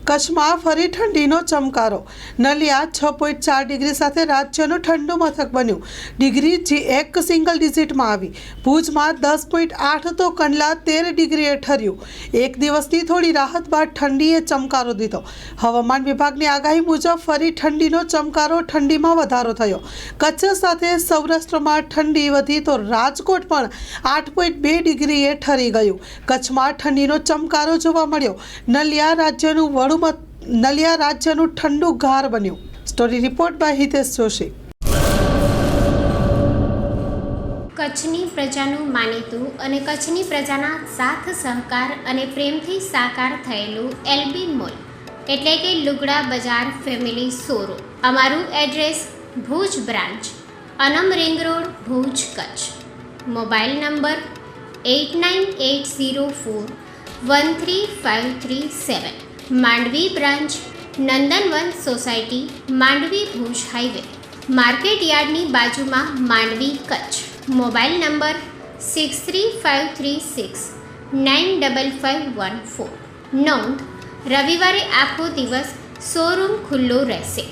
કચ્છમાં ફરી ઠંડીનો ચમકારો. નલિયા 6.4 ડિગ્રી સાથે રાજ્યનું ઠંડુ મથક બન્યું. ડિગ્રી એક સિંગલ ડિજિટમાં આવી. ભુજમાં 10.8 તો કંડલા 13 ડિગ્રીએ ઠર્યું. એક દિવસની થોડી રાહત બાદ ઠંડીએ ચમકારો દીધો. હવામાન વિભાગની આગાહી મુજબ ફરી ઠંડીનો ચમકારો, ઠંડીમાં વધારો થયો. કચ્છ સાથે સૌરાષ્ટ્રમાં ઠંડી વધી તો રાજકોટ પણ 8.2 ડિગ્રીએ ઠરી ગયું. કચ્છમાં ઠંડીનો ચમકારો જોવા મળ્યો. નલિયા રાજ્યનું ઠંડુ ઘાર બન્યું. Story report by Hitesh Joshi. કચ્છની પ્રજાનું માનીતું અને કચ્છની પ્રજાના સાથ સહકાર અને પ્રેમથી સાકાર થયેલું એલબી મોલ એટલે કે લુગડા બજાર ફેમિલી શોરૂમ. અમારું address Bhuj branch, Anam ring road, Bhuj, Kutch. Mobile number 8980413537. Mandvi branch, Nandanvan society, Mandvi, Bhuj highway, market યાર્ડની બાજુમાં, માંડવી, કચ્છ. Mobile number 6353695514. નોંધ: રવિવારે આખો દિવસ શોરૂમ ખુલ્લો રહેશે.